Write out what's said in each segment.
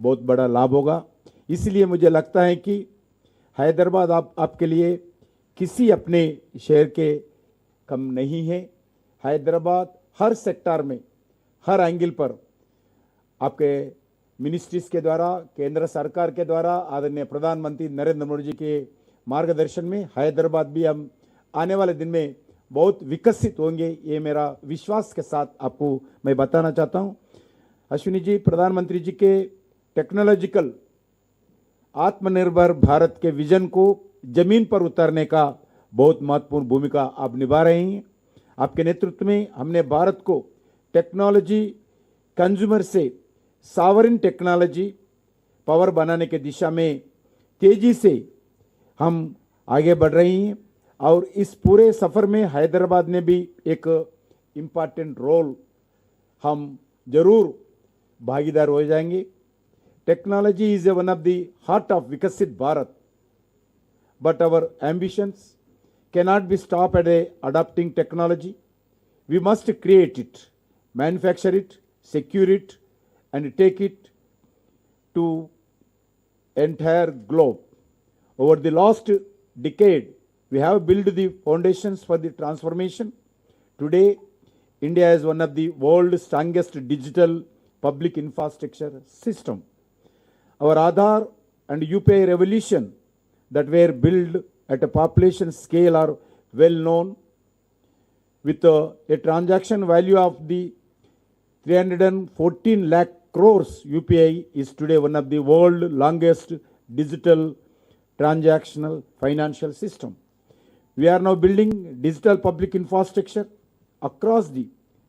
बहुत बड़ा लाभ होगा। इसलिए मुझे लगता है कि हैदराबाद आपके लिए किसी अपने शहर के कम नहीं है। हैदराबाद हर सेक्टर में, हर एंगल पर आपके मिनिस्ट्रीज के द्वारा, केंद्र सरकार के द्वारा, आदरणीय प्रधानमंत्री नरेंद्र मोदी जी के मार्गदर्शन में हैदराबाद भी हम आने वाले दिन में बहुत विकसित होंगे, ये मेरा विश्वास के साथ आपको मैं बताना चाहता हूँ। अश्विनी जी, प्रधानमंत्री जी के टेक्नोलॉजिकल आत्मनिर्भर भारत के विजन को जमीन पर उतारने का बहुत महत्वपूर्ण भूमिका आप निभा रहे हैं। आपके नेतृत्व में हमने भारत को टेक्नोलॉजी कंज्यूमर से सॉवरेन टेक्नोलॉजी पावर बनाने के दिशा में तेजी से हम आगे बढ़ रही हैं और इस पूरे सफर में हैदराबाद ने भी एक इम्पॉर्टेंट रोल हम जरूर भागीदार हो जाएंगे। Technology is one of the heart of विकसित Bharat, but our ambitions cannot be stopped at adopting technology. We must create it, manufacture it, secure it, and take it to entire globe. Over the last decade, we have built the foundations for the transformation. Today, India is one of the world's strongest digital public infrastructure system. Our Aadhaar and UPI revolution that were built at a population scale are well known, with a transaction value of the 314 lakh crores. UPI is today one of the world's longest digital transactional financial system. We are now building digital public infrastructure across the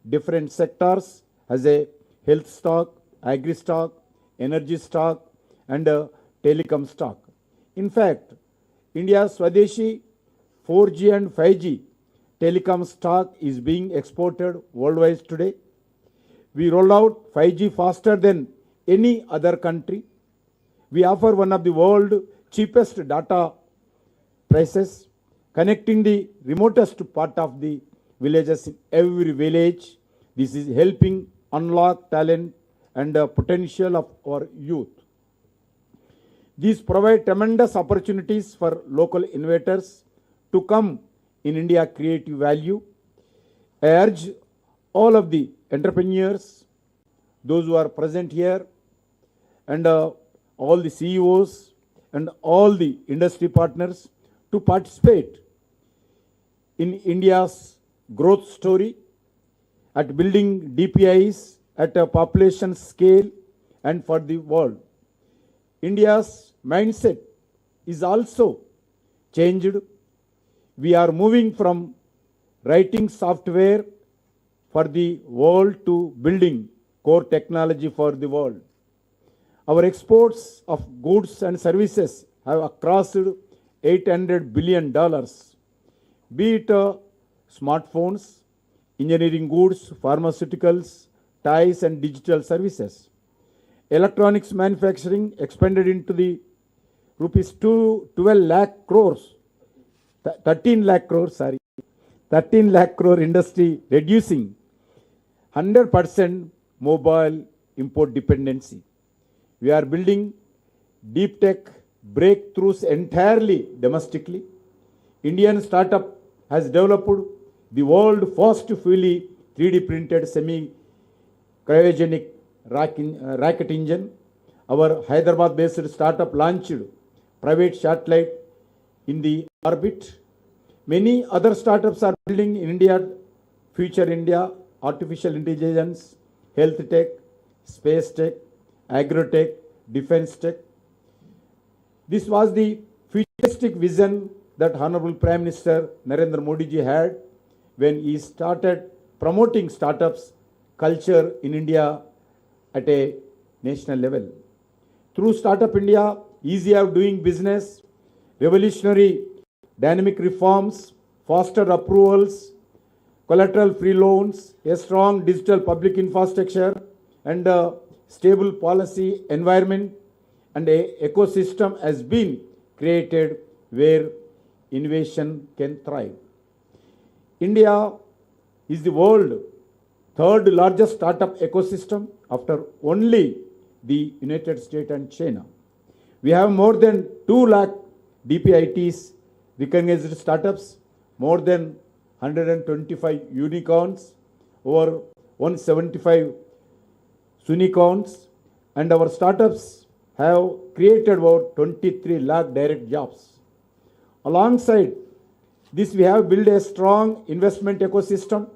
different sectors as a health stock, agri stock, energy stock, and telecom stock. In fact, India's Swadeshi 4G and 5G telecom stock is being exported worldwide today. We rolled out 5G faster than any other country. We offer one of the world's cheapest data prices, connecting the remotest part of the villages in every village. This is helping unlock talent and potential of our youth. These provide tremendous opportunities for local innovators to come in India, creative value. I urge all of the entrepreneurs, those who are present here, and all the CEOs and all the industry partners to participate in India's growth story at building DPIs at a population scale and for the world. India's mindset is also changed. We are moving from writing software for the world to building core technology for the world. Our exports of goods and services have crossed $800 billion, be it smartphones, engineering goods, pharmaceuticals, ties, and digital services. Electronics manufacturing expanded into the rupees 12 lakh crores, 13 lakh crores, 13 lakh crore industry, reducing 100% mobile import dependency. We are building deep tech breakthroughs entirely domestically. Indian startup has developed the world's first fully 3D printed semi-cryogenic rocket engine. Our Hyderabad-based startup launched private satellite in the orbit. Many other startups are building in India, future India, artificial intelligence, health tech, space tech, agro-tech, defense tech. This was the futuristic vision that Honorable Prime Minister Narendra Modi ji had when he started promoting startups culture in India at a national level. Through Startup India, easy of doing business, revolutionary dynamic reforms, faster approvals, collateral-free loans, a strong digital public infrastructure, and a stable policy environment and an ecosystem has been created where innovation can thrive. India is the world's third largest startup ecosystem after only the United States and China. We have more than 2 lakh DPITs, recognized startups, more than 125 unicorns, over 175 unicorns, and our startups have created over 23 lakh direct jobs. Alongside this, we have built a strong investment ecosystem,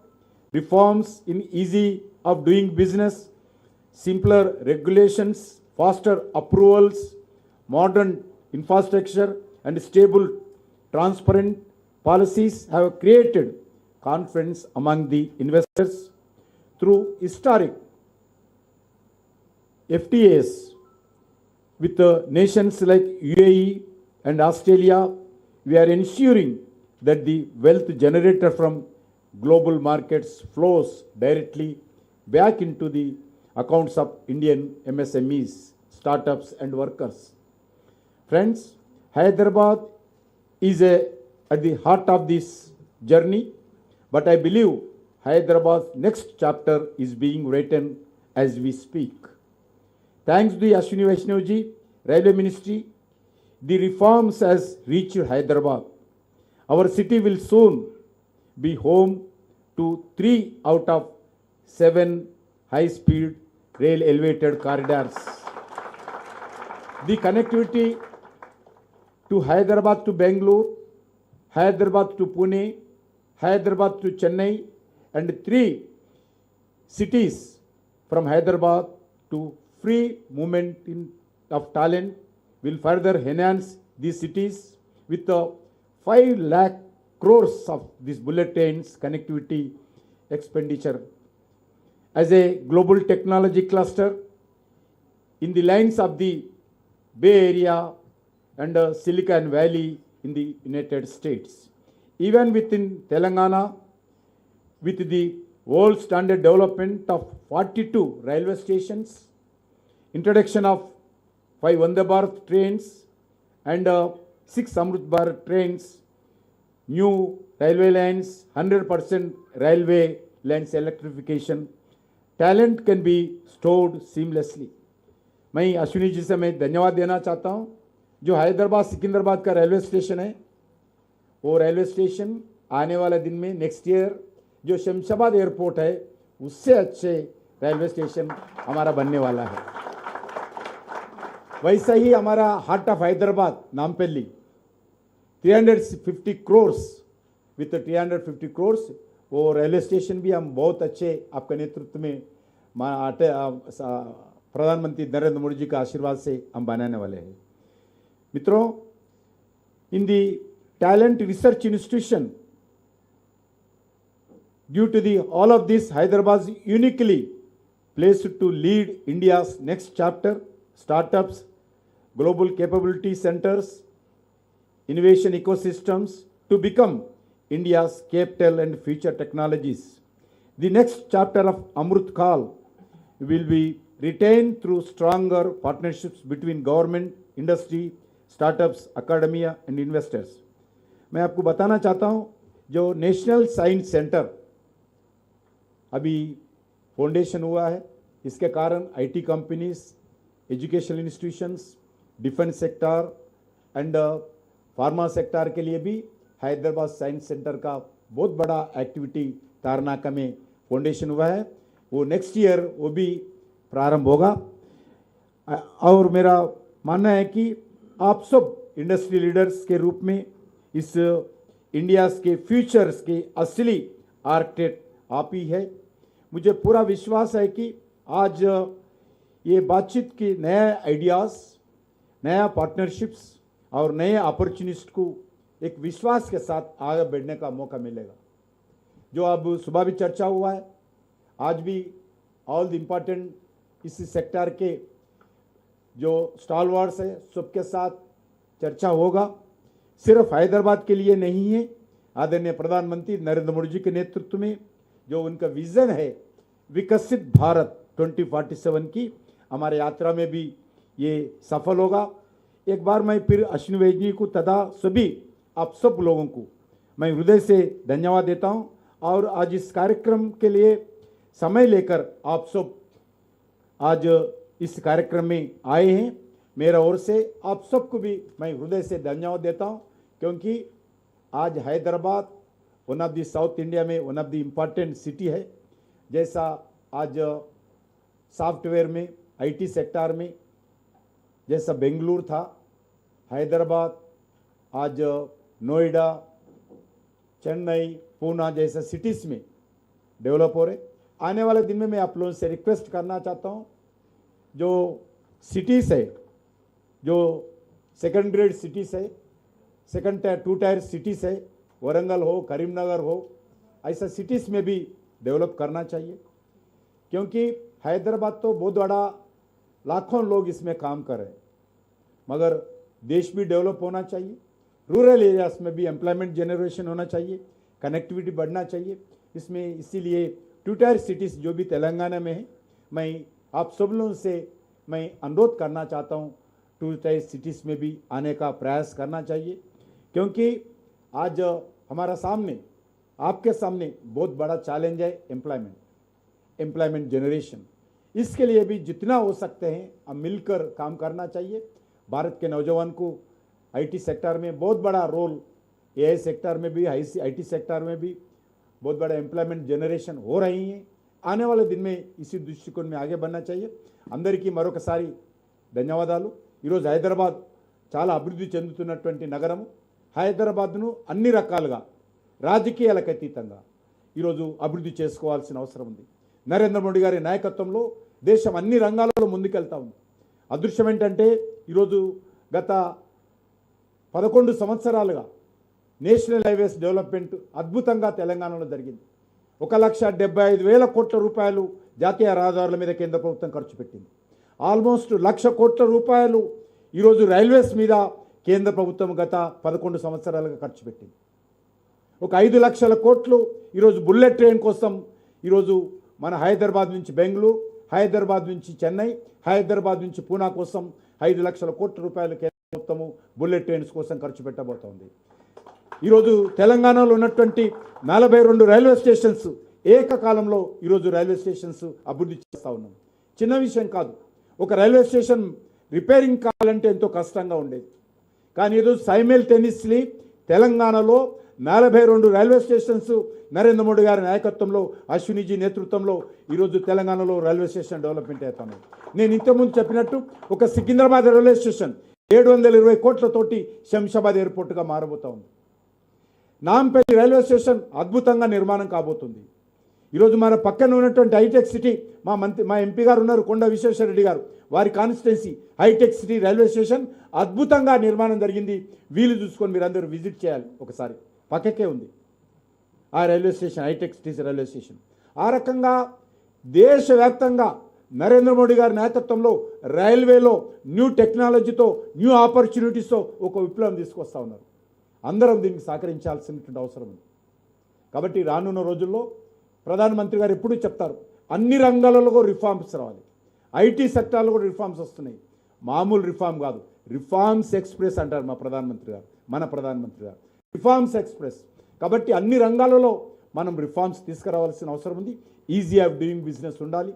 reforms in easy of doing business, simpler regulations, faster approvals, modern infrastructure, and stable, transparent policies have created confidence among the investors. Through historic FTAs with nations like UAE and Australia, we are ensuring that the wealth generated from global markets flows directly back into the accounts of Indian MSMEs, startups, and workers. Friends, Hyderabad is at the heart of this journey, but I believe Hyderabad's next chapter is being written as we speak. Thanks to the Ashwini Vaishnaw ji, Railway Ministry, the reforms has reached Hyderabad. Our city will soon be home to 3 out of 7 high-speed rail elevated corridors. The connectivity to Hyderabad to Bangalore, Hyderabad to Pune, Hyderabad to Chennai, and 3 cities from Hyderabad to free movement of talent will further enhance these cities with 5 lakh crores of these bullet trains connectivity expenditure. As a global technology cluster in the lines of the Bay Area and Silicon Valley in the United States. Even within Telangana, with the world standard development of 42 railway stations, introduction of 5 Vande Bharat trains and 6 Amrit Bharat trains, new railway lines, 100% railway lines electrification, talent can be stored seamlessly. मैं अश्विनी जी से मैं धन्यवाद देना चाहता हूं, जो हैदराबाद सिकंदराबाद का railway station है, वो रेलवे स्टेशन आने वाले दिन में नेक्स्ट ईयर जो शमशाबाद एयरपोर्ट है उससे अच्छे रेलवे स्टेशन हमारा बनने वाला है. वैसा ही हमारा heart of Hyderabad Nampally 350 crores with 350 crores वो रेलवे स्टेशन भी हम बहुत अच्छे आपके नेतृत्व में प्रधानमंत्री नरेंद्र मोदी जी का आशीर्वाद से हम बनाने वाले हैं. मित्रों, in the talent research institution, due to the all of this, Hyderabad is uniquely placed to lead India's next chapter. Startups, global capability centers, innovation ecosystems to become India's capital and future technologies. The next chapter of Amrut Kal will be retained through stronger partnerships between government, industry, startups, academia and investors. मैं आपको बताना चाहता हूं, जो national science centre अभी foundation हुआ है, इसके कारण IT companies, educational institutions, defence sector and pharma sector के लिए भी हैदराबाद साइंस सेंटर का बहुत बड़ा एक्टिविटी तारनाका में फाउंडेशन हुआ है. वो नेक्स्ट ईयर वो भी प्रारंभ होगा. और मेरा मानना है कि आप सब इंडस्ट्री लीडर्स के रूप में इस इंडिया के फ्यूचर्स के असली आर्किटेक्ट आप ही है. मुझे पूरा विश्वास है कि आज ये बातचीत की नए आइडियाज़, नया पार्टनरशिप्स और नए अपॉर्चुनिस्ट को एक विश्वास के साथ आगे बढ़ने का मौका मिलेगा. जो अब सुबह भी चर्चा हुआ है, आज भी ऑल द इम्पॉर्टेंट इस सेक्टर के जो स्टॉलवर्ड्स है सबके साथ चर्चा होगा. सिर्फ हैदराबाद के लिए नहीं है, आदरणीय प्रधानमंत्री नरेंद्र मोदी जी के नेतृत्व में जो उनका विजन है विकसित भारत 2047 की, हमारे यात्रा में भी ये सफल होगा. एक बार मैं फिर अश्विनी वैष्णव जी को तथा सभी आप सब लोगों को मैं हृदय से धन्यवाद देता हूं. और आज इस कार्यक्रम के लिए समय लेकर आप सब आज इस कार्यक्रम में आए हैं। मेरा ओर से आप सबको भी मैं हृदय से धन्यवाद देता हूं, क्योंकि आज Hyderabad one of the South India में one of the important city है। जैसा आज सॉफ्टवेयर में, आईटी सेक्टर में जैसा बेंगलुरु था, हैदराबाद आज नोएडा, चेन्नई, पूना जैसा सिटीज़ में डेवलप हो रहे। आने वाले दिन में मैं आप लोगों से रिक्वेस्ट करना चाहता हूं, जो सिटीज़ है, जो सेकंड ग्रेड सिटीज़ है, सेकंड टायर, 2 टायर सिटीज़ है, वरंगल हो, करीमनगर हो, ऐसा सिटीज़ में भी डेवलप करना चाहिए, क्योंकि हैदराबाद तो बहुत बड़ा, लाखों लोग इसमें काम कर रहे हैं, मगर देश भी डेवलप होना चाहिए। रूरल एरियाज में भी एम्प्लॉयमेंट जनरेशन होना चाहिए, कनेक्टिविटी बढ़ना चाहिए इसमें। इसीलिए 2 टायर सिटीज़ जो भी तेलंगाना में है, मैं आप सब लोगों से मैं अनुरोध करना चाहता हूँ 2 टायर सिटीज़ में भी आने का प्रयास करना चाहिए, क्योंकि आज हमारा सामने, आपके सामने बहुत बड़ा चैलेंज है एम्प्लॉयमेंट जनरेशन। इसके लिए भी जितना हो सकते हैं हम मिलकर काम करना चाहिए। भारत के नौजवान को आईटी सेक्टर में बहुत बड़ा रोल, एआई सेक्टर में भी, आईटी सेक्टर में भी बहुत बड़ा एम्प्लॉयमेंट जनरेशन हो रही है। आने वाले दिन में इसी दृष्टिकोण में आगे बढ़ना चाहिए। అందరికీ మరొకసారి ధన్యవాదాలు। ఈరోజు హైదరాబాద్ చాలా అభివృద్ధి చెందుతున్నటువంటి నగరం. హైదరాబాద్ను అన్ని రకాలుగా రాజకీయాలకు అతీతంగా ఈరోజు అభివృద్ధి చేసుకోవాల్సిన అవసరం ఉంది. నరేంద్ర మోడీ గారి నాయకత్వంలో దేశం అన్ని రంగాలలో ముందుకెళ్తా ఉంది. అదృశ్యం ఏంటంటే ఈరోజు గత 11 సంవత్సరాలుగా నేషనల్ హైవేస్ డెవలప్మెంట్ అద్భుతంగా తెలంగాణలో జరిగింది. 1,75,000 కోట్ల రూపాయలు జాతీయ రహదారుల మీద కేంద్ర ప్రభుత్వం ఖర్చు పెట్టింది. ఆల్మోస్ట్ 1,00,000 కోట్ల రూపాయలు ఈరోజు రైల్వేస్ మీద కేంద్ర ప్రభుత్వం గత 11 సంవత్సరాలుగా ఖర్చు పెట్టింది. ఒక 5 లక్షల కోట్లు ఈరోజు బుల్లెట్ ట్రైన్ కోసం ఈరోజు మన హైదరాబాద్ నుంచి బెంగళూరు, హైదరాబాద్ నుంచి చెన్నై, హైదరాబాద్ నుంచి పూనా కోసం 5 లక్షల కోట్ల రూపాయలు కేంద్ర ప్రభుత్వము బుల్లెట్ ట్రైన్స్ కోసం ఖర్చు పెట్టబోతోంది. ఈరోజు తెలంగాణలో ఉన్నటువంటి 42 రైల్వే స్టేషన్స్ ఏకకాలంలో ఈరోజు రైల్వే స్టేషన్స్ అభివృద్ధి చేస్తూ ఉన్నాం. చిన్న విషయం కాదు. ఒక రైల్వే స్టేషన్ రిపేరింగ్ కావాలంటే ఎంతో కష్టంగా ఉండేది. కానీ ఈరోజు సైమల్టేనియస్లీ తెలంగాణలో 42 రైల్వే స్టేషన్స్ నరేంద్ర మోడీ గారి నాయకత్వంలో, అశ్వినిజీ నేతృత్వంలో ఈరోజు తెలంగాణలో రైల్వే స్టేషన్ డెవలప్మెంట్ అవుతాను. నేను ఇంతకుముందు చెప్పినట్టు ఒక సికింద్రాబాద్ రైల్వే స్టేషన్ 720 కోట్లతోటి శంషాబాద్ ఎయిర్పోర్ట్గా మారబోతా ఉంది. నాంపల్లి రైల్వే స్టేషన్ అద్భుతంగా నిర్మాణం కాబోతుంది. ఈరోజు మన పక్కన ఉన్నటువంటి హైటెక్ సిటీ, మా ఎంపీ గారు ఉన్నారు కొండ విశ్వేశ్వరరెడ్డి గారు, వారి constituency Hitech City railway station అద్భుతంగా నిర్మాణం జరిగింది. వీలు చూసుకొని మీరు అందరూ విజిట్ చేయాలి. ఒకసారి పక్కకే ఉంది ఆ railway station, Hitech City railway station. ఆ రకంగా దేశవ్యాప్తంగా నరేంద్ర మోడీ గారి నాయకత్వంలో రైల్వేలో న్యూ టెక్నాలజీతో, న్యూ ఆపర్చునిటీస్తో ఒక విప్లవం తీసుకొస్తా ఉన్నారు. అందరం దీనికి సహకరించాల్సినటువంటి అవసరం ఉంది. కాబట్టి రానున్న రోజుల్లో ప్రధానమంత్రి గారు ఎప్పుడూ చెప్తారు, అన్ని రంగాలలో రిఫార్మ్స్ రావాలి. ఐటీ సెక్టార్లో కూడా రిఫార్మ్స్ వస్తున్నాయి. మామూలు రిఫార్మ్ కాదు, రిఫార్మ్స్ ఎక్స్ప్రెస్ అంటారు మన ప్రధానమంత్రి గారు, రిఫార్మ్స్ ఎక్స్ప్రెస్. కాబట్టి అన్ని రంగాలలో మనం రిఫార్మ్స్ తీసుకురావాల్సిన అవసరం ఉంది. ఈజీ ఆఫ్ డూయింగ్ బిజినెస్ ఉండాలి,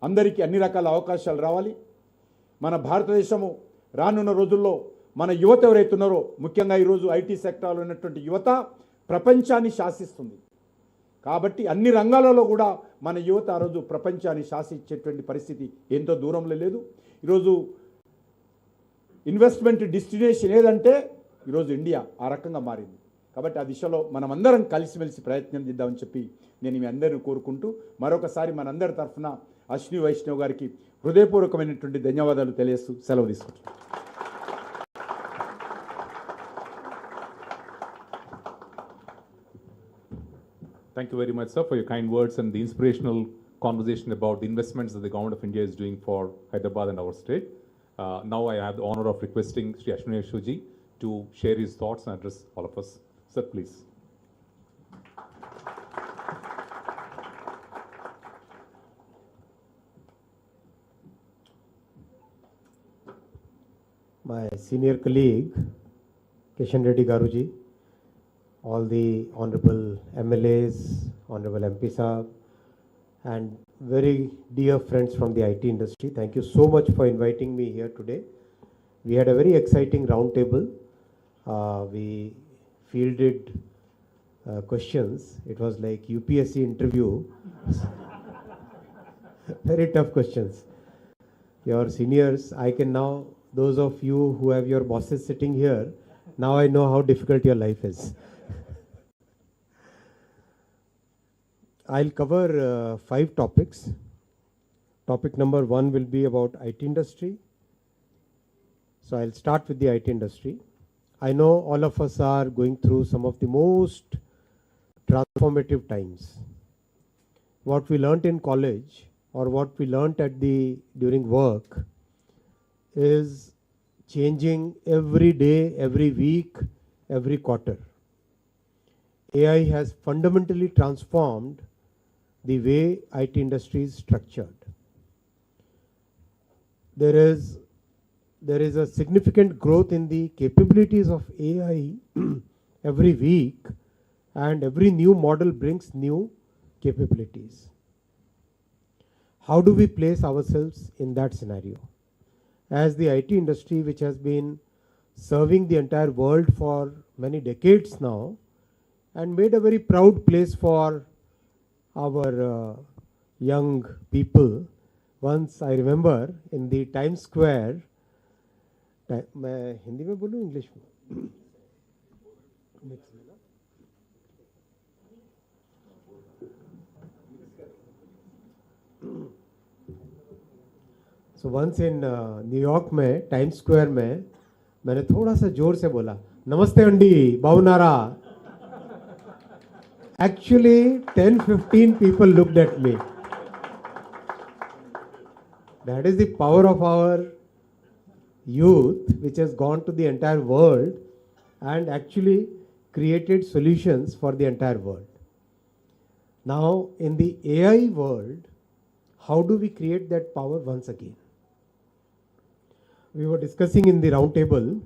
అందరికీ అన్ని రకాల అవకాశాలు రావాలి. మన భారతదేశము రానున్న రోజుల్లో మన యువత ఎవరైతే ఉన్నారో, ముఖ్యంగా ఈరోజు ఐటీ సెక్టార్లో ఉన్నటువంటి యువత ప్రపంచాన్ని శాసిస్తుంది. కాబట్టి అన్ని రంగాలలో కూడా మన యువత ఆ రోజు ప్రపంచాన్ని శాసించేటువంటి పరిస్థితి ఎంతో దూరంలో లేదు. ఈరోజు ఇన్వెస్ట్మెంట్ డెస్టినేషన్ ఏదంటే ఈరోజు ఇండియా ఆ రకంగా మారింది. కాబట్టి ఆ దిశలో మనమందరం కలిసిమెలిసి ప్రయత్నం చేద్దామని చెప్పి నేను మీ అందరిని కోరుకుంటూ మరొకసారి మనందరి తరఫున అశ్విని వైష్ణవ్ గారికి హృదయపూర్వకమైనటువంటి ధన్యవాదాలు తెలియజేస్తూ సెలవు తీసుకుంటున్నాను. Thank you very much, sir, for your kind words and the inspirational conversation about the investments that the government of India is doing for Hyderabad and our state. Now I have the honor of requesting Sri Ashwini Vaishnaw to share his thoughts and address all of us. Sir, please. My senior colleague, Kishan Reddy Garuji, all the honorable MLAs, honorable MP Sahab, and very dear friends from the IT industry. Thank you so much for inviting me here today. We had a very exciting roundtable. We fielded questions. It was like UPSC interview. Very tough questions. Your seniors, I can now, those of you who have your bosses sitting here, now I know how difficult your life is. I'll cover 5 topics. Topic number 1 will be about IT industry. So I'll start with the IT industry. I know all of us are going through some of the most transformative times. What we learnt in college or what we learnt during work is changing every day, every week, every quarter. AI has fundamentally transformed the way IT industry is structured. There is a significant growth in the capabilities of AI every week, and every new model brings new capabilities. How do we place ourselves in that scenario? As the IT industry, which has been serving the entire world for many decades now, and made a very proud place for our young people. Once I remember in the Times Square, मैं हिंदी में बोलूँ English में? So once in New York में Times Square में मैंने थोड़ा सा जोर से बोला, नमस्ते अंडी, बाउनारा. Actually, 10-15 people looked at me. That is the power of our youth, which has gone to the entire world and actually created solutions for the entire world. Now, in the AI world, how do we create that power once again? We were discussing in the roundtable.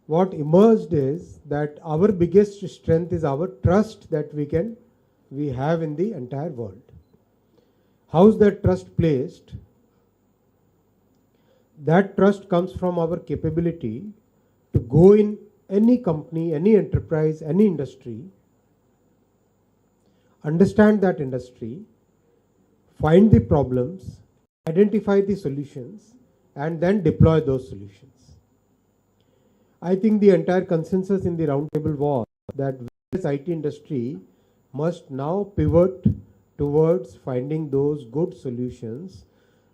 What emerged is that our biggest strength is our trust that we have in the entire world. How is that trust placed? That trust comes from our capability to go in any company, any enterprise, any industry, understand that industry, find the problems, identify the solutions, and then deploy those solutions. I think the entire consensus in the roundtable was that this IT industry must now pivot towards finding those good solutions,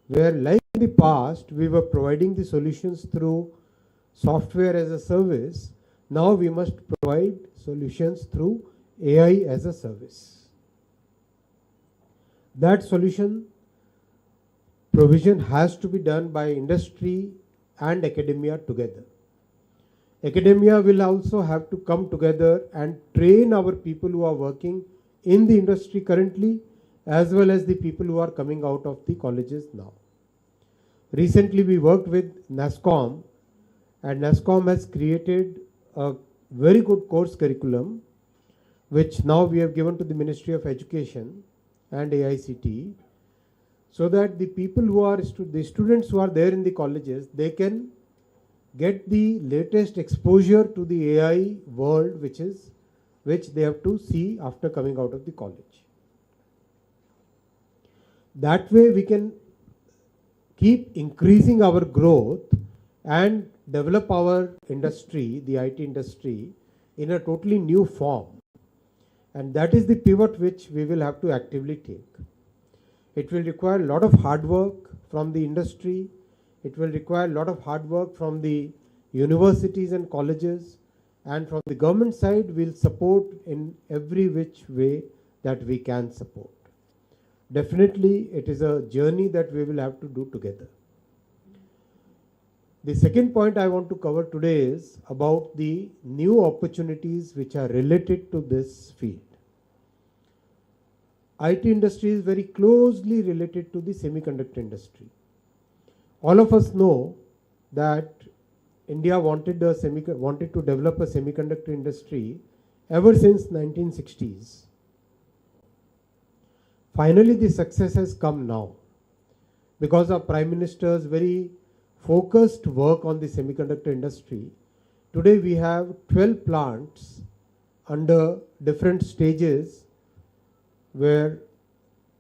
where like in the past we were providing the solutions through software as a service. Now we must provide solutions through AI as a service. That solution provision has to be done by industry and academia together. Academia will also have to come together and train our people who are working in the industry currently, as well as the people who are coming out of the colleges now. Recently we worked with NASSCOM, and NASSCOM has created a very good course curriculum, which now we have given to the Ministry of Education and AICTE, so that the people who are the students who are there in the colleges, they can get the latest exposure to the AI world, which they have to see after coming out of the college. That way we can keep increasing our growth and develop our industry, the IT industry, in a totally new form. And that is the pivot which we will have to actively take. It will require a lot of hard work from the industry. It will require a lot of hard work from the universities and colleges, and from the government side we'll support in every which way that we can support. Definitely it is a journey that we will have to do together. The second point I want to cover today is about the new opportunities which are related to this field. IT industry is very closely related to the semiconductor industry. All of us know that India wanted to develop a semiconductor industry ever since 1960s. finally the success has come now because of Prime Minister's very focused work on the semiconductor industry. Today we have 12 plants under different stages, where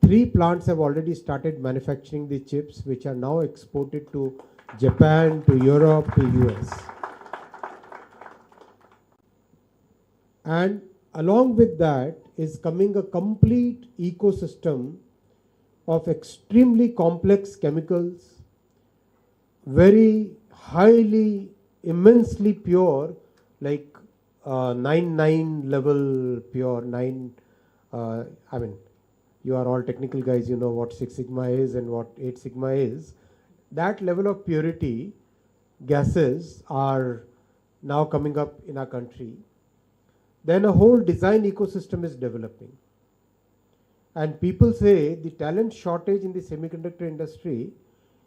3 plants have already started manufacturing the chips, which are now exported to Japan, to Europe, to US. And along with that is coming a complete ecosystem of extremely complex chemicals, very highly, immensely pure, like 9 level pure, you are all technical guys, you know what 6 sigma is and what 8 sigma is. That level of purity gases are now coming up in our country. Then a whole design ecosystem is developing. And people say the talent shortage in the semiconductor industry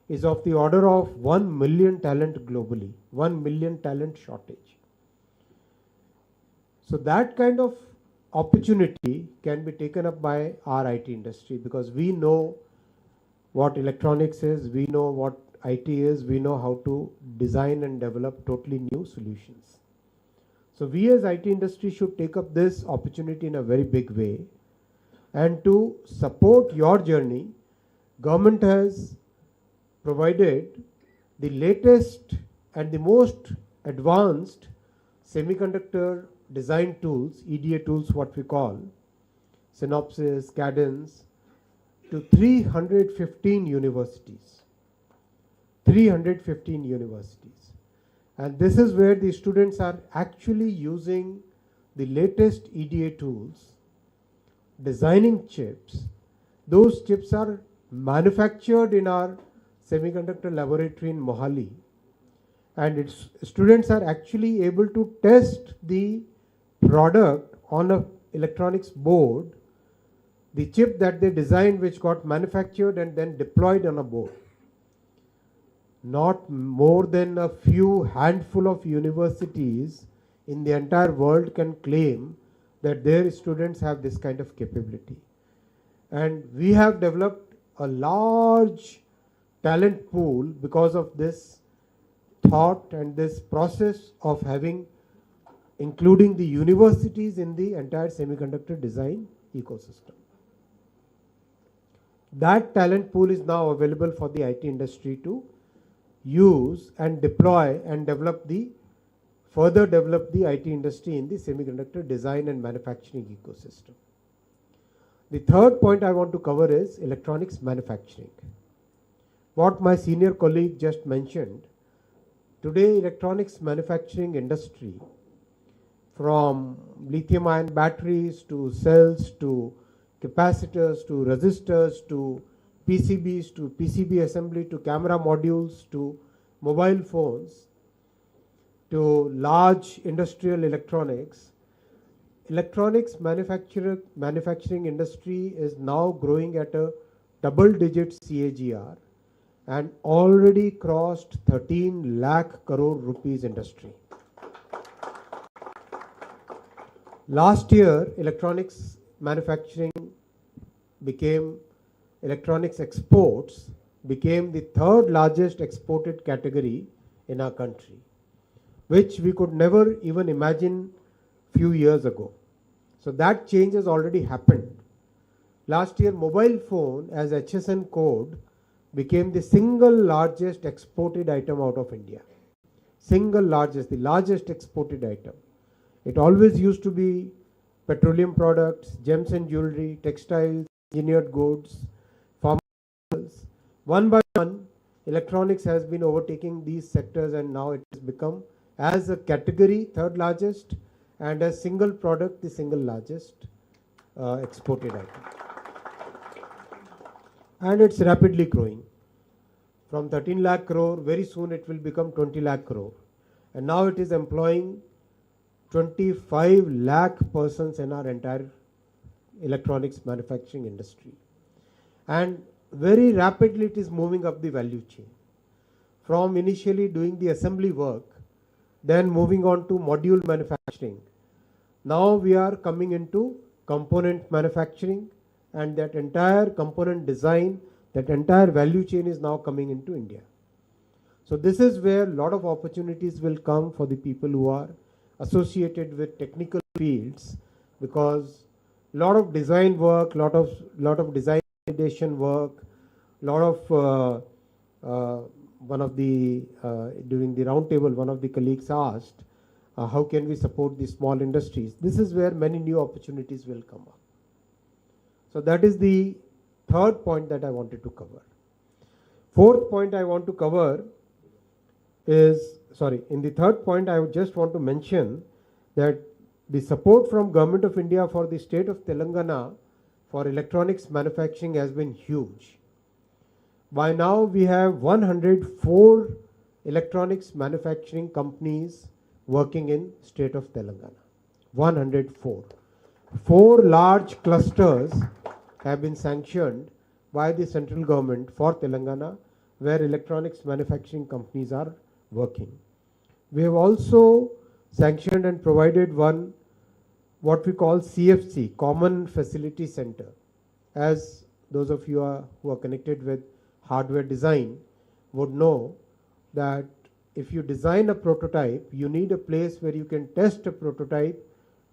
is of the order of 1 million talent globally, 1 million talent shortage. So that kind of opportunity can be taken up by our IT industry, because we know what electronics is, we know what IT is, we know how to design and develop totally new solutions. So we as IT industry should take up this opportunity in a very big way. And to support your journey, government has provided the latest and the most advanced semiconductor design tools, EDA tools what we call, Synopsys, Cadence, to 315 universities. 315 universities. And this is where the students are actually using the latest EDA tools, designing chips. Those chips are manufactured in our semiconductor laboratory in Mohali, and its students are actually able to test the product on a electronics board, the chip that they designed, which got manufactured and then deployed on a board. Not more than a few handful of universities in the entire world can claim that their students have this kind of capability. And we have developed a large talent pool because of this thought and this process of having, including the universities in the entire semiconductor design ecosystem. That talent pool is now available for the IT industry to use and deploy and further develop the IT industry in the semiconductor design and manufacturing ecosystem. The third point I want to cover is electronics manufacturing. What my senior colleague just mentioned, today electronics manufacturing industry, from lithium ion batteries to cells to capacitors to resistors to PCBs to PCB assembly to camera modules to mobile phones to large industrial electronics, electronics manufacturing industry is now growing at a double-digit CAGR and already crossed 13 lakh crore rupees industry. Last year, electronics exports became the third largest exported category in our country, which we could never even imagine few years ago. So that change has already happened. Last year, mobile phone as HSN code became the single largest exported item out of India. Single largest, the largest exported item. It always used to be petroleum products, gems and jewelry, textiles, engineered goods, pharmaceuticals. One by one, electronics has been overtaking these sectors, and now it has become, as a category, third largest, and as single product, the single largest exported item. And it's rapidly growing. From 13 lakh crore, very soon it will become 20 lakh crore. And now it is employing 25 lakh persons in our entire electronics manufacturing industry. And very rapidly it is moving up the value chain. From initially doing the assembly work, then moving on to module manufacturing. Now we are coming into component manufacturing, and that entire component design, that entire value chain is now coming into India. So this is where a lot of opportunities will come for the people who are associated with technical fields, because a lot of design work, lot of design validation work, lot of one of the during the roundtable, one of the colleagues asked, how can we support the small industries? This is where many new opportunities will come up. So that is the third point that I wanted to cover. Fourth point I want to cover is, in the third point I would just want to mention that the support from Government of India for the state of Telangana for electronics manufacturing has been huge. By now we have 104 electronics manufacturing companies working in state of Telangana. 104. 4 large clusters have been sanctioned by the central government for Telangana, where electronics manufacturing companies are working. We have also sanctioned and provided one, what we call CFC, Common Facility Center. As those of you who are connected with hardware design would know, that if you design a prototype, you need a place where you can test a prototype,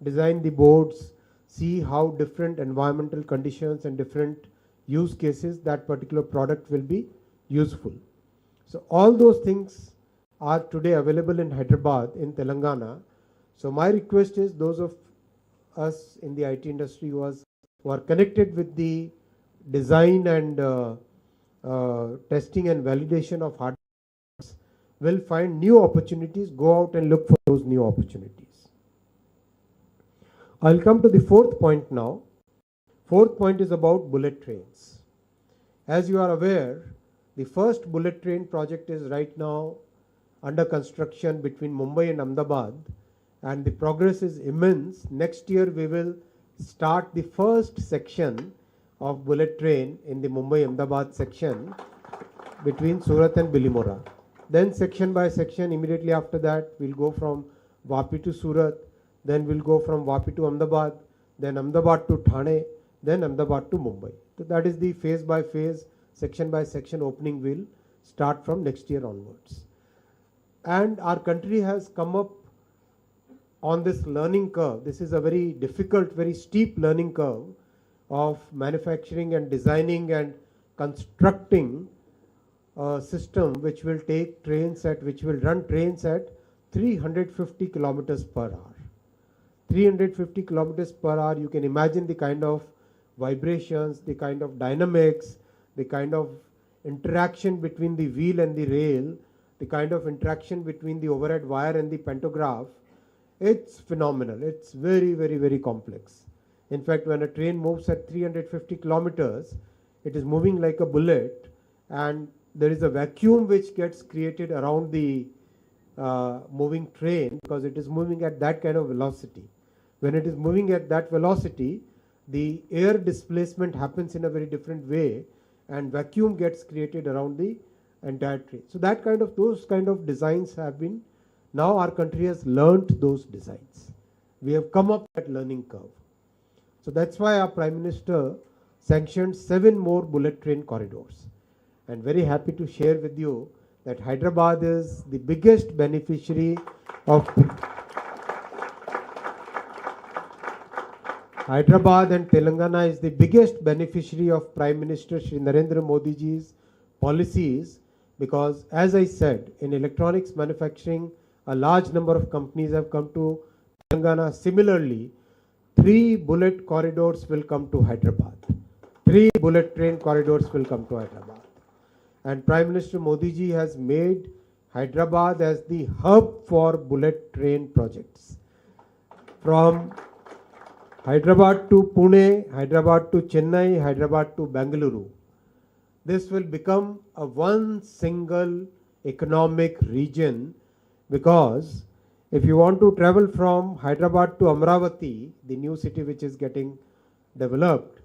design the boards, see how different environmental conditions and different use cases that particular product will be useful. So all those things are today available in Hyderabad, in Telangana. So my request is, those of us in the IT industry who are connected with the design and testing and validation of hardware will find new opportunities, go out and look for those new opportunities. I'll come to the fourth point now. Fourth point is about bullet trains. As you are aware, the first bullet train project is right now under construction between Mumbai and Ahmedabad, and the progress is immense. Next year we will start the first section of bullet train in the Mumbai-Ahmedabad section between Surat and Bilimora. Then section by section, immediately after that, we'll go from Vapi to Surat, then we'll go from Vapi to Ahmedabad, then Ahmedabad to Thane, then Ahmedabad to Mumbai. So that is the phase by phase, section by section opening will start from next year onwards. And our country has come up on this learning curve. This is a very difficult, very steep learning curve of manufacturing and designing and constructing a system which will take trains which will run trains at 350 kilometers per hour. 350 kilometers per hour, you can imagine the kind of vibrations, the kind of dynamics, the kind of interaction between the wheel and the rail, the kind of interaction between the overhead wire and the pantograph. It's phenomenal. It's very, very, very complex. In fact, when a train moves at 350 kilometers, it is moving like a bullet, and there is a vacuum which gets created around the moving train, because it is moving at that kind of velocity. When it is moving at that velocity, the air displacement happens in a very different way, and vacuum gets created around the entire train. So that kind of, those kind of designs have been, now our country has learnt those designs. We have come up that learning curve. So that's why our Prime Minister sanctioned 7 more bullet train corridors. And very happy to share with you that Hyderabad is the biggest beneficiary of Hyderabad and Telangana is the biggest beneficiary of Prime Minister Shri Narendra Modi ji's policies, because as I said, in electronics manufacturing, a large number of companies have come to Telangana. Similarly, 3 bullet corridors will come to Hyderabad. 3 bullet train corridors will come to Hyderabad. And Prime Minister Modi ji has made Hyderabad as the hub for bullet train projects. From Hyderabad to Pune, Hyderabad to Chennai, Hyderabad to Bengaluru. This will become a one single economic region, because if you want to travel from Hyderabad to Amravati, the new city which is getting developed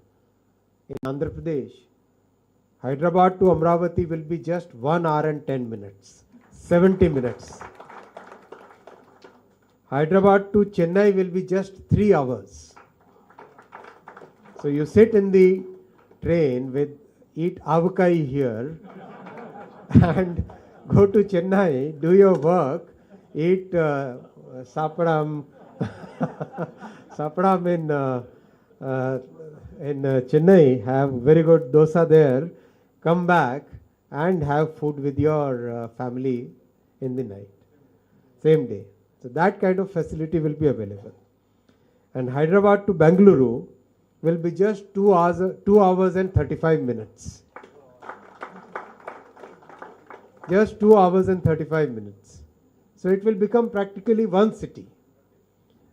in Andhra Pradesh, Hyderabad to Amravati will be just 1 hour and 10 minutes, 70 minutes. Hyderabad to Chennai will be just 3 hours. So you sit in the train with eat avakai here and go to Chennai, do your work, eat sapadam, sapadam in Chennai, have very good dosa there, come back and have food with your family in the night, same day. So that kind of facility will be available. And Hyderabad to Bengaluru will be just 2 hours and 35 minutes. Just 2 hours and 35 minutes. So it will become practically one city.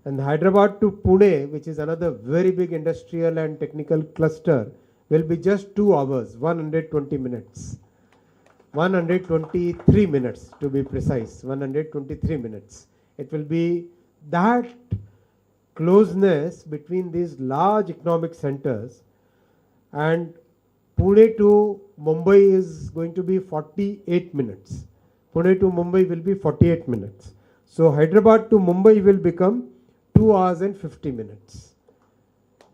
And Hyderabad to Pune, which is another very big industrial and technical cluster, will be just 2 hours, 120 minutes. 123 minutes to be precise, 123 minutes. It will be that closeness between these large economic centers, and Pune to Mumbai is going to be 48 minutes. Pune to Mumbai will be 48 minutes. So Hyderabad to Mumbai will become 2 hours and 50 minutes.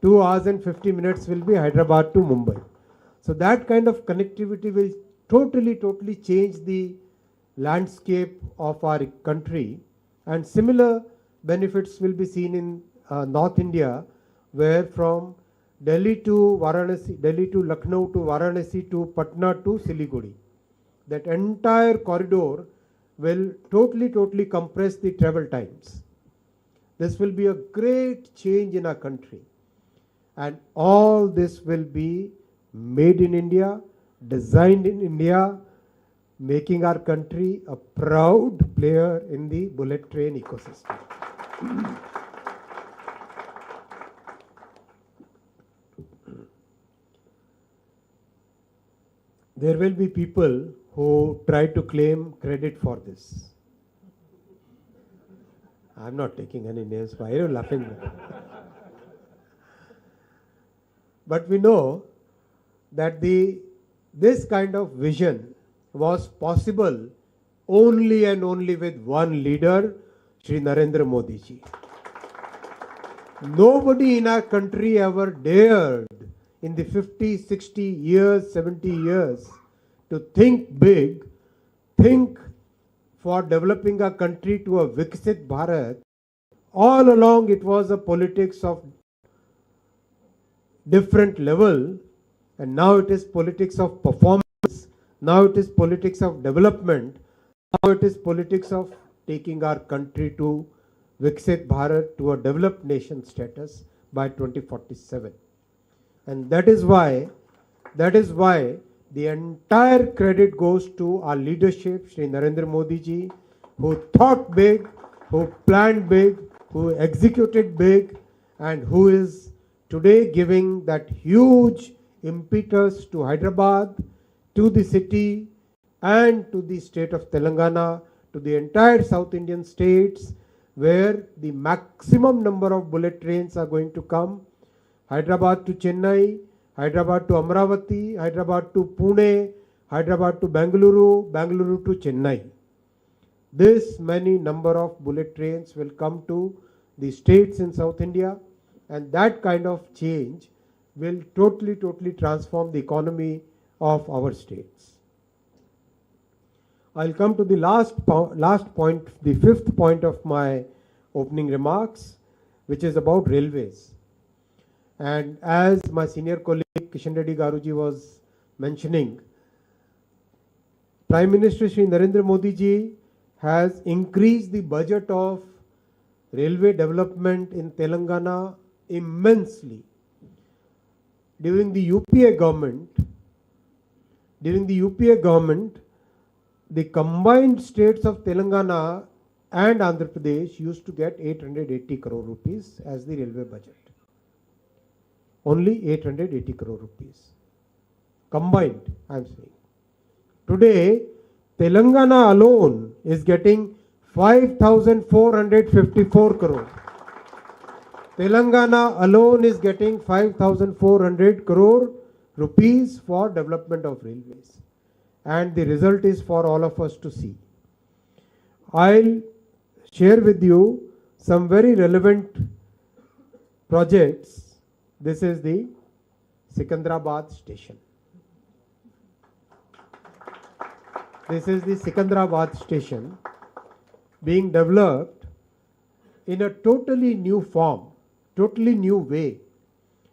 2 hours and 50 minutes will be Hyderabad to Mumbai. So that kind of connectivity will totally change the landscape of our country, and similar benefits will be seen in North India, where from Delhi to Varanasi, Delhi to Lucknow to Varanasi to Patna to Siliguri, that entire corridor will totally compress the travel times. This will be a great change in our country, and all this will be made in India, designed in India, making our country a proud player in the bullet train ecosystem. There will be people who try to claim credit for this. I'm not taking any names. Why are you laughing? But we know that this kind of vision was possible only and only with one leader, Shri Narendra Modi ji. Nobody in our country ever dared in the 50, 60 years, 70 years to think big, think for developing a country to a Viksit Bharat. All along it was a politics of different level, and now it is politics of performance, now it is politics of development, now it is politics of taking our country to Viksit Bharat, to a developed nation status by 2047. And that is why the entire credit goes to our leadership, Shri Narendra Modi ji, who thought big, who planned big, who executed big, and who is today giving that huge impetus to Hyderabad, to the city, and to the state of Telangana, to the entire South Indian states, where the maximum number of bullet trains are going to come. Hyderabad to Chennai, Hyderabad to Amravati, Hyderabad to Pune, Hyderabad to Bengaluru, Bengaluru to Chennai. This many number of bullet trains will come to the states in South India, and that kind of change will totally transform the economy of our states. I'll come to the last point, the fifth point of my opening remarks, which is about railways. And as my senior colleague Kishan Reddy Garuji was mentioning, Prime Minister Shri Narendra Modi ji has increased the budget of railway development in Telangana immensely. During the UPA government, the combined states of Telangana and Andhra Pradesh used to get 880 crore rupees as the railway budget. Only 880 crore rupees. Combined, I am saying. Today, Telangana alone is getting 5,454 crore. Telangana alone is getting 5,400 crore rupees for development of railways. And the result is for all of us to see. I'll share with you some very relevant projects. This is the Sikandrabad station. This is the Sikandrabad station being developed in a totally new form, totally new way.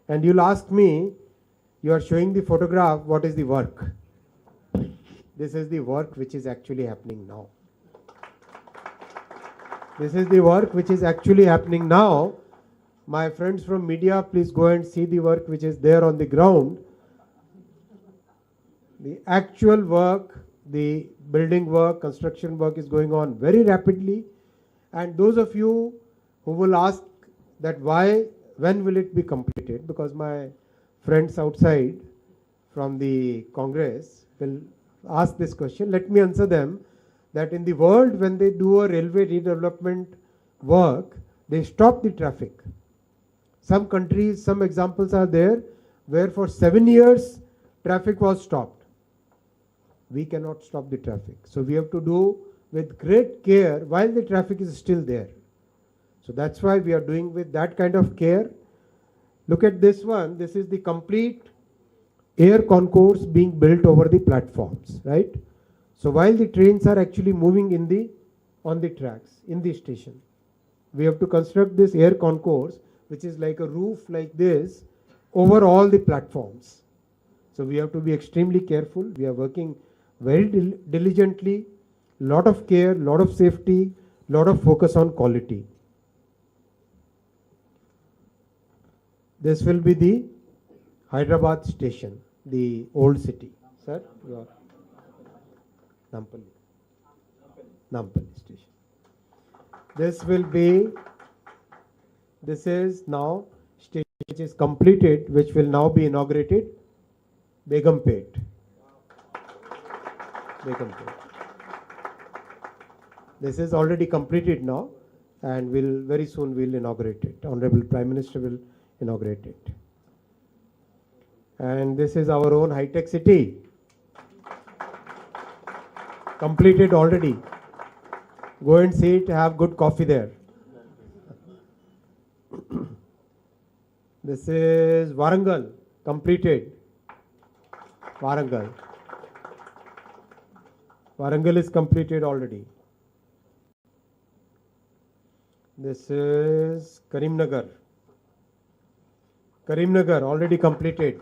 And you'll ask me, you are showing the photograph, what is the work? This is the work which is actually happening now. This is the work which is actually happening now. My friends from media, please go and see the work which is there on the ground. The actual work, the building work, construction work is going on very rapidly. And those of you who will ask that why, when will it be completed? Because my friends outside from the Congress will ask this question. Let me answer them that in the world, when they do a railway redevelopment work, they stop the traffic. Some countries, some examples are there where for 7 years traffic was stopped. We cannot stop the traffic. So we have to do with great care while the traffic is still there. So that's why we are doing with that kind of care. Look at this one. This is the complete air concourse being built over the platforms, right? So while the trains are actually moving on the tracks, in the station, we have to construct this air concourse, which is like a roof like this over all the platforms. So we have to be extremely careful. We are working very diligently, lot of care, lot of safety, lot of focus on quality. This will be the Hyderabad station, the old city. Sir, your Nampally. Nampally station. This is now station which is completed, which will now be inaugurated, Begumpet. This is already completed now and will very soon we'll inaugurate it. Honorable Prime Minister will inaugurate it. And this is our own high-tech city. Completed already. Go and see it, have good coffee there. This is Warangal, completed. Warangal is completed already. This is Karimnagar. Already completed.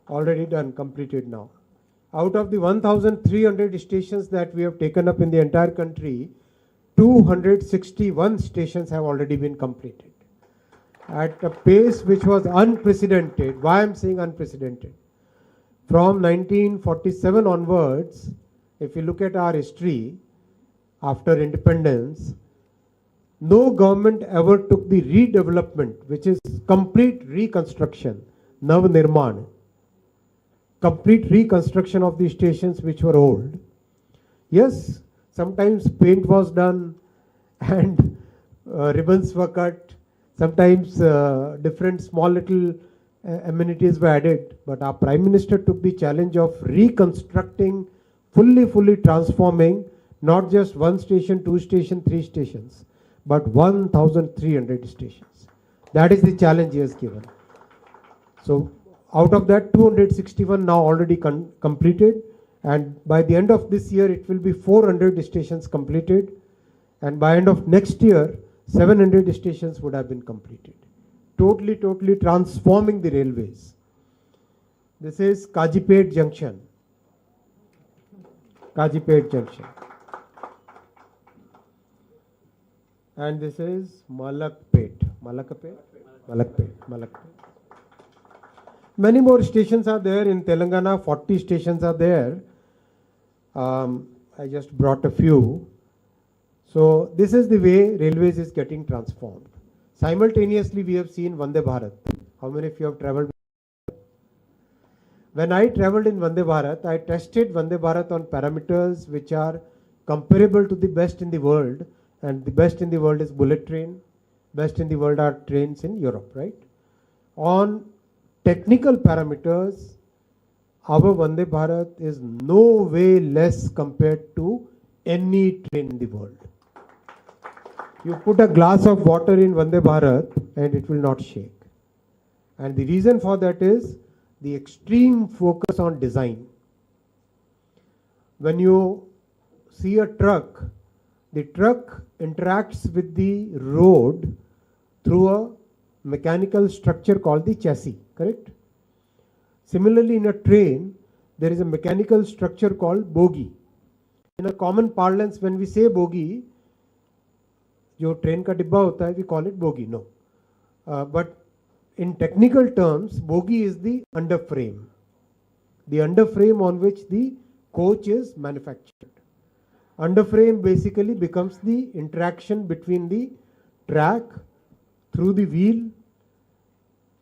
Already done, completed now. Out of the 1,300 stations that we have taken up in the entire country, 261 stations have already been completed. At a pace which was unprecedented. Why I'm saying unprecedented? From 1947 onwards, if you look at our history, after independence, no government ever took the redevelopment, which is complete reconstruction, Nav Nirman, complete reconstruction of the stations which were old. Yes, sometimes paint was done and ribbons were cut. Sometimes different small little amenities were added. But our Prime Minister took the challenge of reconstructing, fully transforming, not just one station, two stations, three stations, but 1,300 stations. That is the challenge he has given. So out of that, 261 now already completed, and by the end of this year it will be 400 stations completed, and by end of next year 700 stations would have been completed. Totally transforming the railways. This is Kajipet Junction. And this is Malakpet. Many more stations are there in Telangana. 40 stations are there. I just brought a few. So this is the way railways is getting transformed. Simultaneously, we have seen Vande Bharat. How many of you have travelled? When I travelled in Vande Bharat, I tested Vande Bharat on parameters which are comparable to the best in the world. And the best in the world is bullet train. Best in the world are trains in Europe, right? On technical parameters, our Vande Bharat is no way less compared to any train in the world. You put a glass of water in Vande Bharat and it will not shake. And the reason for that is the extreme focus on design. When you see a truck, the truck interacts with the road through a mechanical structure called the chassis, correct? Similarly, in a train, there is a mechanical structure called bogie. In a common parlance, when we say bogie, जो train का डिब्बा होता है, we call it bogie, no. But in technical terms, bogie is the underframe. The underframe on which the coach is manufactured. Underframe basically becomes the interaction between the track through the wheel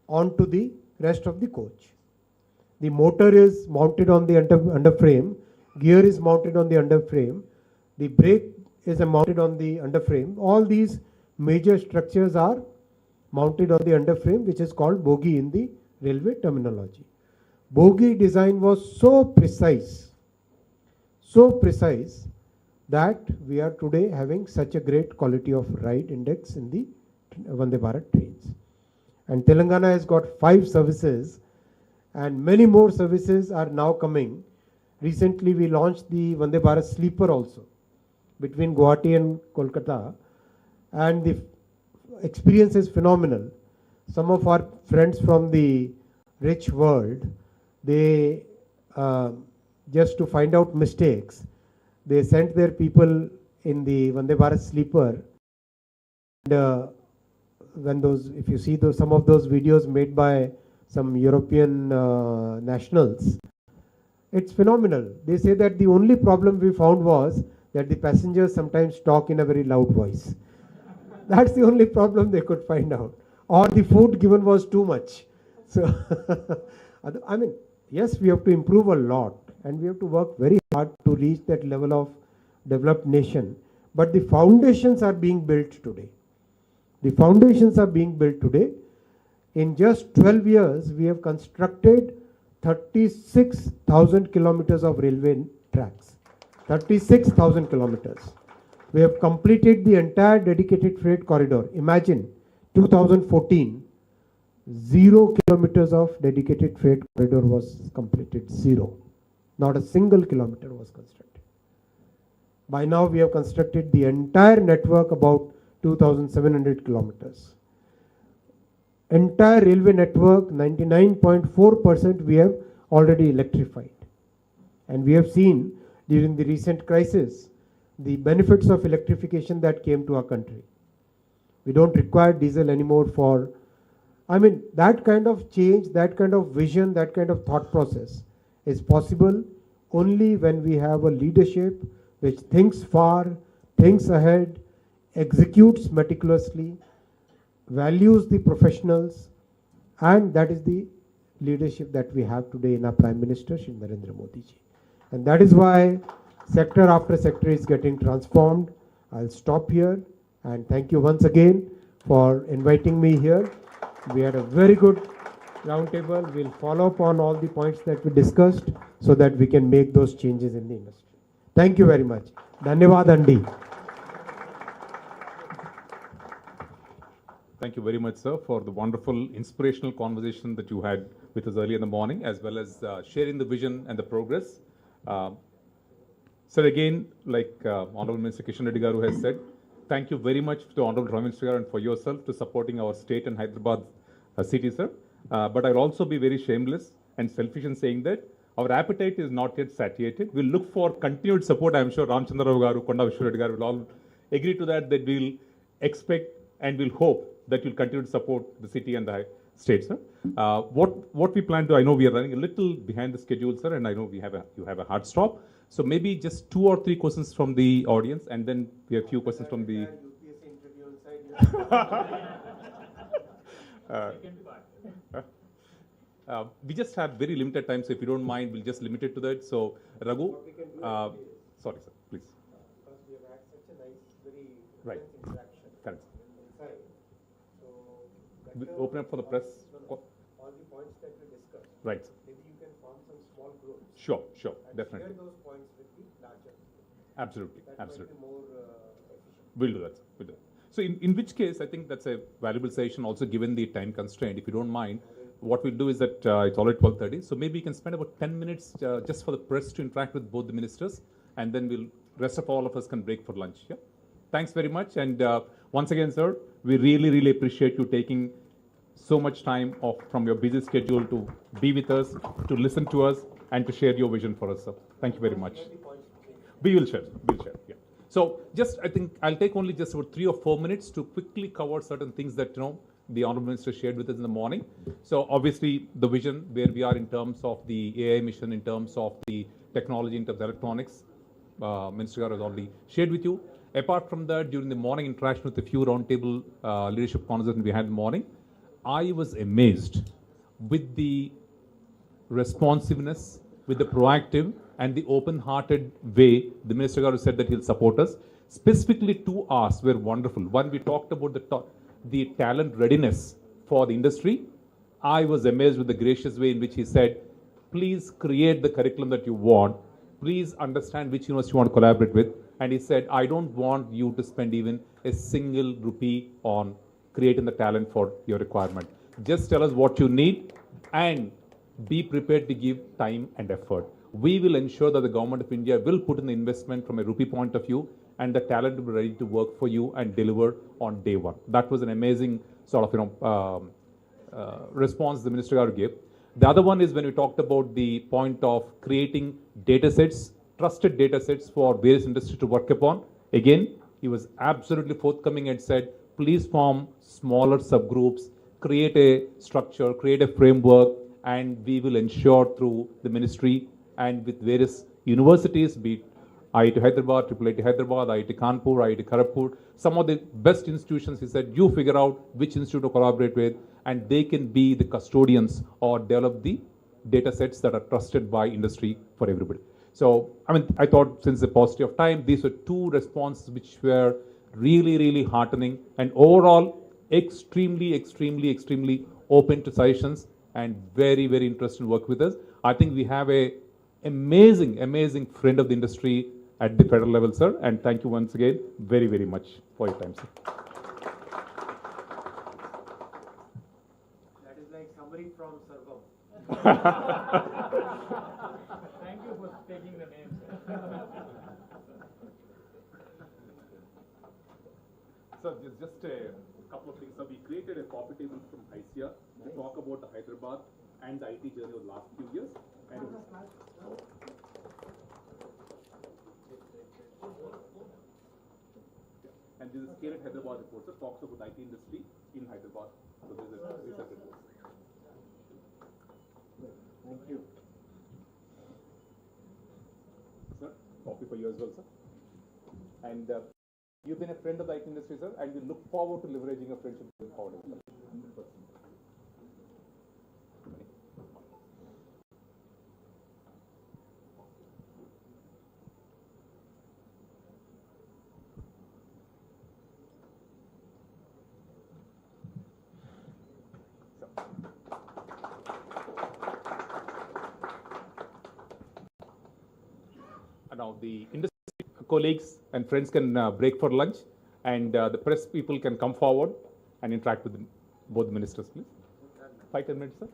onto the rest of the coach. The motor is mounted on the underframe, gear is mounted on the underframe, the brake is mounted on the underframe. All these major structures are mounted on the underframe, which is called bogie in the railway terminology. Bogie design was so precise that we are today having such a great quality of ride index in the Vande Bharat trains. And Telangana has got 5 services and many more services are now coming. Recently we launched the Vande Bharat sleeper also between Guwahati and Kolkata, and the experience is phenomenal. Some of our friends from the rich world, they just to find out mistakes, they sent their people in the Vande Bharat sleeper. And when those, if you see those, some of those videos made by some European nationals, it's phenomenal. They say that the only problem we found was that the passengers sometimes talk in a very loud voice. That's the only problem they could find out. Or the food given was too much. So, I mean, yes, we have to improve a lot and we have to work very hard to reach that level of developed nation. But the foundations are being built today. The foundations are being built today. In just 12 years, we have constructed 36,000 kilometers of railway tracks. 36,000 kilometers. We have completed the entire dedicated freight corridor. Imagine 2014, 0 kilometers of dedicated freight corridor was completed. 0. Not a single kilometer was constructed. By now we have constructed the entire network, about 2,700 kilometers. Entire railway network, 99.4% we have already electrified. And we have seen during the recent crisis the benefits of electrification that came to our country. We don't require diesel anymore for, I mean, that kind of change, that kind of vision, that kind of thought process is possible only when we have a leadership which thinks far, thinks ahead, executes meticulously, values the professionals, and that is the leadership that we have today in our Prime Minister, Shri Narendra Modi ji. And that is why sector after sector is getting transformed. I'll stop here and thank you once again for inviting me here. We had a very good roundtable. We'll follow up on all the points that we discussed so that we can make those changes in the industry. Thank you very much. Dhanyavad Andi. Thank you very much, sir, for the wonderful, inspirational conversation that you had with us early in the morning, as well as sharing the vision and the progress. Sir, again, like Honorable Minister Kishan Reddy Garu has said, thank you very much to Honorable Prime Minister Garu and for yourself to supporting our state and Hyderabad city, sir. But I'll also be very shameless and selfish in saying that our appetite is not yet satiated. We'll look for continued support. I'm sure Ramchandra Rao Garu, Konda Vishwareddy Garu will all agree to that we'll expect and we'll hope that you'll continue to support the city and the state, sir. What we plan to, I know we are running a little behind the schedule, sir, and I know you have a hard stop. So maybe just 2 or 3 questions from the audience, and then we have a few questions from the. We just have very limited time, so if you don't mind, we'll just limit it to that. So, Raghu, sorry, sir, please. Because we have had such a nice, very Right. interaction. Correct. Inside. So, We better open up for the press. all the points that we discussed. Right. Maybe you can form some small groups. Sure, And definitely. share those points with the larger. Absolutely, That absolutely. might be more efficient. We'll do that, sir. We'll do that. So in which case, I think that's a valuable session also given the time constraint. If you don't mind, what we'll do is that it's already 12:30, so maybe we can spend about 10 minutes just for the press to interact with both the ministers, and then rest of all of us can break for lunch. Yeah. Thanks very much, and once again, sir, we really appreciate you taking so much time off from your busy schedule to be with us, to listen to us, and to share your vision for us, sir. Thank you very much. We will share. Yeah. So I think I'll take only just about 3 or 4 minutes to quickly cover certain things that, the Honorable Minister shared with us in the morning. So obviously the vision where we are in terms of the AI mission, in terms of the technology, in terms of electronics, Minister has already shared with you. Apart from that, during the morning interaction with a few roundtable leadership conversations we had in the morning, I was amazed with the responsiveness, with the proactive and the open-hearted way the Minister Garu said that he'll support us. Specifically 2 hours were wonderful. One, we talked about the talent readiness for the industry. I was amazed with the gracious way in which he said, please create the curriculum that you want. Please understand which university you want to collaborate with. And he said, I don't want you to spend even a single rupee on creating the talent for your requirement. Just tell us what you need and be prepared to give time and effort. We will ensure that the Government of India will put in the investment from a rupee point of view, and the talent will be ready to work for you and deliver on day one. That was an amazing sort of response the Minister Garu gave. The other one is when we talked about the point of creating data sets, trusted data sets for various industries to work upon. Again, he was absolutely forthcoming and said, please form smaller subgroups, create a structure, create a framework, and we will ensure through the ministry and with various universities, be it IIT Hyderabad, IIIT Hyderabad, IIT Kanpur, IIT Kharagpur, some of the best institutions, he said, you figure out which institute to collaborate with, and they can be the custodians or develop the data sets that are trusted by industry for everybody. So, I thought since the paucity of time, these were 2 responses which were really heartening, and overall extremely open to suggestions and very interested in work with us. I think we have a amazing friend of the industry at the federal level, sir, and thank you once again very much for your time, sir. That is like summary from Sarvam. Thank you for taking the name. So just a couple of things. So we created a coffee table from ICIA to talk about the Hyderabad and the IT journey of the last few years. And this is Scale at Hyderabad report, that talks about the IT industry in Hyderabad. So this is a research report. Thank you. Sir, coffee for you as well, sir. And you've been a friend of the IT industry, sir, and we look forward to leveraging a friendship going forward as well. 100%. Now the industry colleagues and friends can break for lunch, and the press people can come forward and interact with both the ministers, please. 5-10 minutes, sir.